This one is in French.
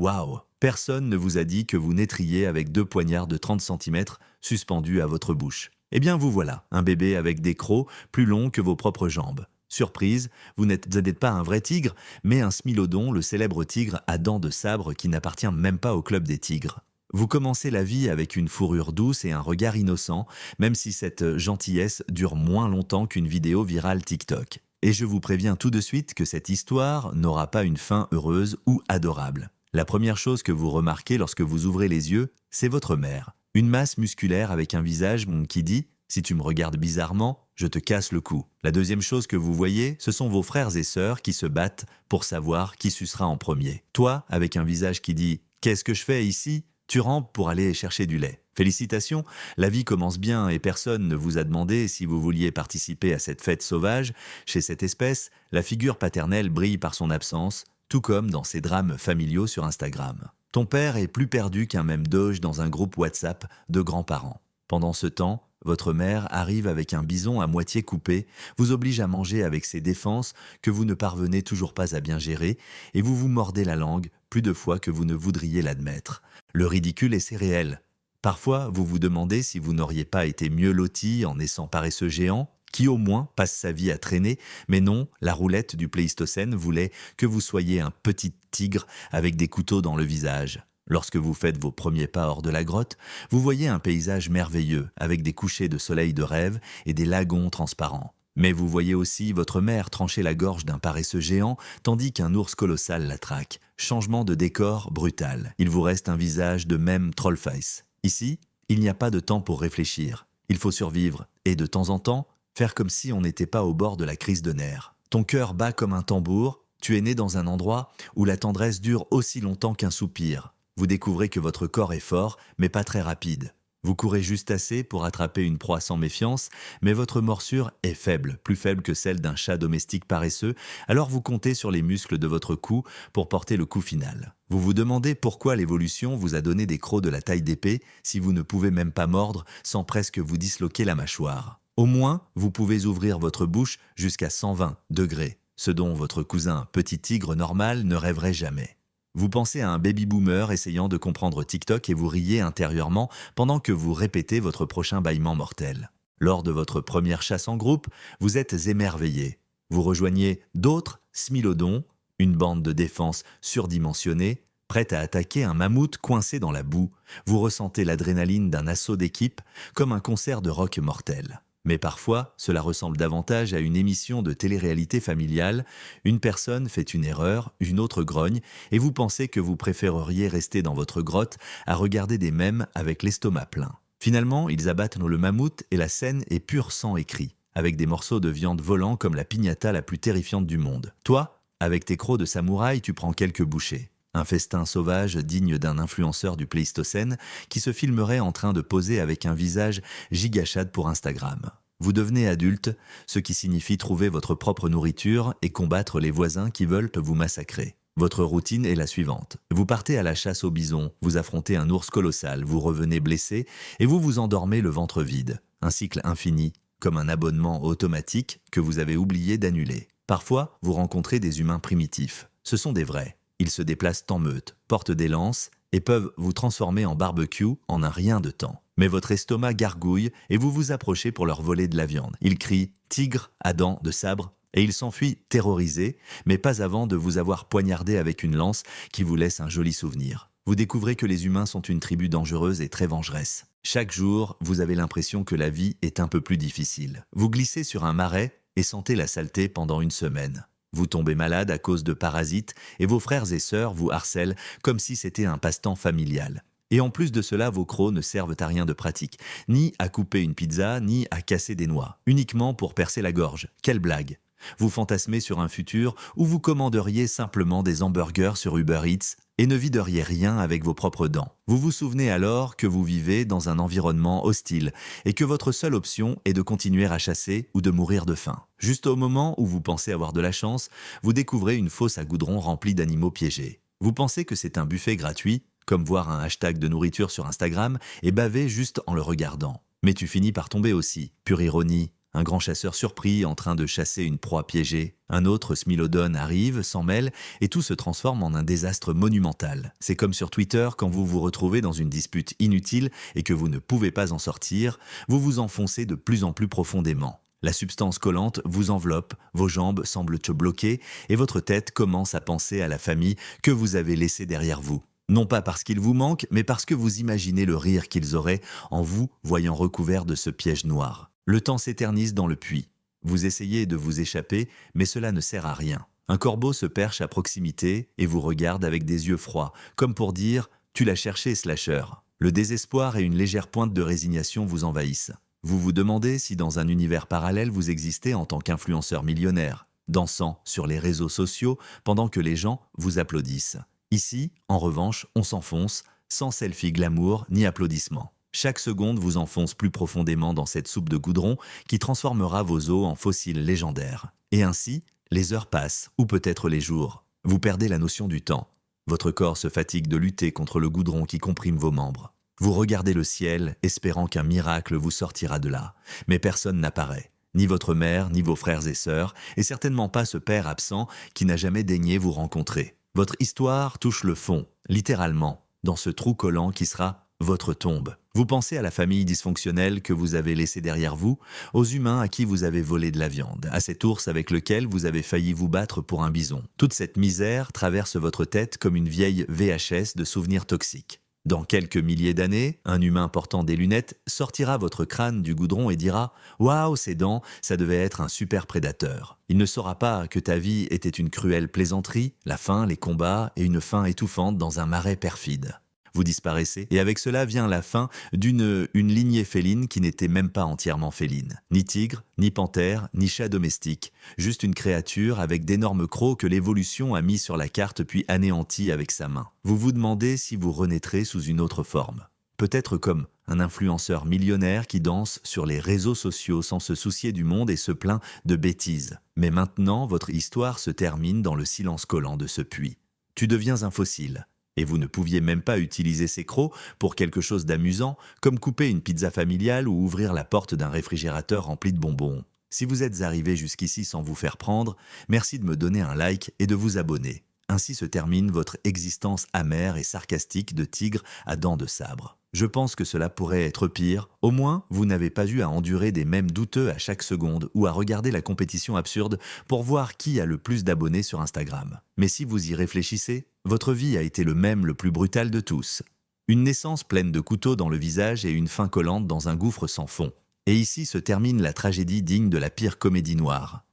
Waouh! Personne ne vous a dit que vous naîtriez avec 2 poignards de 30 centimètres suspendus à votre bouche. Eh bien vous voilà, un bébé avec des crocs plus longs que vos propres jambes. Surprise, vous n'êtes pas un vrai tigre, mais un smilodon, le célèbre tigre à dents de sabre qui n'appartient même pas au club des tigres. Vous commencez la vie avec une fourrure douce et un regard innocent, même si cette gentillesse dure moins longtemps qu'une vidéo virale TikTok. Et je vous préviens tout de suite que cette histoire n'aura pas une fin heureuse ou adorable. La première chose que vous remarquez lorsque vous ouvrez les yeux, c'est votre mère. Une masse musculaire avec un visage qui dit « Si tu me regardes bizarrement, je te casse le cou ». La deuxième chose que vous voyez, ce sont vos frères et sœurs qui se battent pour savoir qui sucera en premier. Toi, avec un visage qui dit « Qu'est-ce que je fais ici ?» Tu rampes pour aller chercher du lait. Félicitations, la vie commence bien et personne ne vous a demandé si vous vouliez participer à cette fête sauvage. Chez cette espèce, la figure paternelle brille par son absence, tout comme dans ses drames familiaux sur Instagram. Ton père est plus perdu qu'un mème doge dans un groupe WhatsApp de grands-parents. Pendant ce temps, votre mère arrive avec un bison à moitié coupé, vous oblige à manger avec ses défenses que vous ne parvenez toujours pas à bien gérer et vous vous mordez la langue plus de fois que vous ne voudriez l'admettre. Le ridicule est c'est réel. Parfois, vous vous demandez si vous n'auriez pas été mieux loti en naissant paresseux géant, qui au moins passe sa vie à traîner, mais non, la roulette du Pléistocène voulait que vous soyez un petit tigre avec des couteaux dans le visage. Lorsque vous faites vos premiers pas hors de la grotte, vous voyez un paysage merveilleux avec des couchers de soleil de rêve et des lagons transparents. Mais vous voyez aussi votre mère trancher la gorge d'un paresseux géant tandis qu'un ours colossal la traque. Changement de décor brutal. Il vous reste un visage de même trollface. Ici, il n'y a pas de temps pour réfléchir. Il faut survivre et de temps en temps, faire comme si on n'était pas au bord de la crise de nerfs. Ton cœur bat comme un tambour, tu es né dans un endroit où la tendresse dure aussi longtemps qu'un soupir. Vous découvrez que votre corps est fort, mais pas très rapide. Vous courez juste assez pour attraper une proie sans méfiance, mais votre morsure est faible, plus faible que celle d'un chat domestique paresseux, alors vous comptez sur les muscles de votre cou pour porter le coup final. Vous vous demandez pourquoi l'évolution vous a donné des crocs de la taille d'épée si vous ne pouvez même pas mordre sans presque vous disloquer la mâchoire. Au moins, vous pouvez ouvrir votre bouche jusqu'à 120 degrés, ce dont votre cousin petit tigre normal ne rêverait jamais. Vous pensez à un baby-boomer essayant de comprendre TikTok et vous riez intérieurement pendant que vous répétez votre prochain bâillement mortel. Lors de votre première chasse en groupe, vous êtes émerveillé. Vous rejoignez d'autres smilodons, une bande de défense surdimensionnée, prête à attaquer un mammouth coincé dans la boue. Vous ressentez l'adrénaline d'un assaut d'équipe comme un concert de rock mortel. Mais parfois, cela ressemble davantage à une émission de télé-réalité familiale. Une personne fait une erreur, une autre grogne, et vous pensez que vous préféreriez rester dans votre grotte à regarder des mèmes avec l'estomac plein. Finalement, ils abattent le mammouth et la scène est pur sang et cri, avec des morceaux de viande volant comme la piñata la plus terrifiante du monde. Toi, avec tes crocs de samouraï, tu prends quelques bouchées. Un festin sauvage digne d'un influenceur du Pléistocène qui se filmerait en train de poser avec un visage gigachade pour Instagram. Vous devenez adulte, ce qui signifie trouver votre propre nourriture et combattre les voisins qui veulent vous massacrer. Votre routine est la suivante. Vous partez à la chasse au bison, vous affrontez un ours colossal, vous revenez blessé et vous vous endormez le ventre vide. Un cycle infini, comme un abonnement automatique que vous avez oublié d'annuler. Parfois, vous rencontrez des humains primitifs. Ce sont des vrais. Ils se déplacent en meute, portent des lances et peuvent vous transformer en barbecue en un rien de temps. Mais votre estomac gargouille et vous vous approchez pour leur voler de la viande. Ils crient « tigre à dents de sabre » et ils s'enfuient terrorisés, mais pas avant de vous avoir poignardé avec une lance qui vous laisse un joli souvenir. Vous découvrez que les humains sont une tribu dangereuse et très vengeresse. Chaque jour, vous avez l'impression que la vie est un peu plus difficile. Vous glissez sur un marais et sentez la saleté pendant une semaine. Vous tombez malade à cause de parasites et vos frères et sœurs vous harcèlent comme si c'était un passe-temps familial. Et en plus de cela, vos crocs ne servent à rien de pratique, ni à couper une pizza, ni à casser des noix, uniquement pour percer la gorge. Quelle blague! Vous fantasmez sur un futur où vous commanderiez simplement des hamburgers sur Uber Eats et ne videriez rien avec vos propres dents. Vous vous souvenez alors que vous vivez dans un environnement hostile et que votre seule option est de continuer à chasser ou de mourir de faim. Juste au moment où vous pensez avoir de la chance, vous découvrez une fosse à goudron remplie d'animaux piégés. Vous pensez que c'est un buffet gratuit, comme voir un hashtag de nourriture sur Instagram et baver juste en le regardant. Mais tu finis par tomber aussi. Pure ironie. Un grand chasseur surpris en train de chasser une proie piégée. Un autre smilodon arrive, s'en mêle, et tout se transforme en un désastre monumental. C'est comme sur Twitter, quand vous vous retrouvez dans une dispute inutile et que vous ne pouvez pas en sortir, vous vous enfoncez de plus en plus profondément. La substance collante vous enveloppe, vos jambes semblent se bloquer et votre tête commence à penser à la famille que vous avez laissée derrière vous. Non pas parce qu'il vous manque, mais parce que vous imaginez le rire qu'ils auraient en vous voyant recouvert de ce piège noir. Le temps s'éternise dans le puits. Vous essayez de vous échapper, mais cela ne sert à rien. Un corbeau se perche à proximité et vous regarde avec des yeux froids, comme pour dire « Tu l'as cherché, slasher ». Le désespoir et une légère pointe de résignation vous envahissent. Vous vous demandez si dans un univers parallèle vous existez en tant qu'influenceur millionnaire, dansant sur les réseaux sociaux pendant que les gens vous applaudissent. Ici, en revanche, on s'enfonce, sans selfie glamour ni applaudissements. Chaque seconde vous enfonce plus profondément dans cette soupe de goudron qui transformera vos os en fossiles légendaires. Et ainsi, les heures passent, ou peut-être les jours. Vous perdez la notion du temps. Votre corps se fatigue de lutter contre le goudron qui comprime vos membres. Vous regardez le ciel, espérant qu'un miracle vous sortira de là. Mais personne n'apparaît. Ni votre mère, ni vos frères et sœurs, et certainement pas ce père absent qui n'a jamais daigné vous rencontrer. Votre histoire touche le fond, littéralement, dans ce trou collant qui sera votre tombe. Vous pensez à la famille dysfonctionnelle que vous avez laissée derrière vous, aux humains à qui vous avez volé de la viande, à cet ours avec lequel vous avez failli vous battre pour un bison. Toute cette misère traverse votre tête comme une vieille VHS de souvenirs toxiques. Dans quelques milliers d'années, un humain portant des lunettes sortira votre crâne du goudron et dira « Waouh, ces dents, ça devait être un super prédateur ». Il ne saura pas que ta vie était une cruelle plaisanterie, la faim, les combats et une faim étouffante dans un marais perfide. Vous disparaissez, et avec cela vient la fin d'une lignée féline qui n'était même pas entièrement féline. Ni tigre, ni panthère, ni chat domestique. Juste une créature avec d'énormes crocs que l'évolution a mis sur la carte puis anéanti avec sa main. Vous vous demandez si vous renaîtrez sous une autre forme. Peut-être comme un influenceur millionnaire qui danse sur les réseaux sociaux sans se soucier du monde et se plaint de bêtises. Mais maintenant, votre histoire se termine dans le silence collant de ce puits. Tu deviens un fossile. Et vous ne pouviez même pas utiliser ces crocs pour quelque chose d'amusant, comme couper une pizza familiale ou ouvrir la porte d'un réfrigérateur rempli de bonbons. Si vous êtes arrivé jusqu'ici sans vous faire prendre, merci de me donner un like et de vous abonner. Ainsi se termine votre existence amère et sarcastique de tigre à dents de sabre. Je pense que cela pourrait être pire. Au moins, vous n'avez pas eu à endurer des mèmes douteux à chaque seconde ou à regarder la compétition absurde pour voir qui a le plus d'abonnés sur Instagram. Mais si vous y réfléchissez, votre vie a été le mème le plus brutal de tous. Une naissance pleine de couteaux dans le visage et une fin collante dans un gouffre sans fond. Et ici se termine la tragédie digne de la pire comédie noire.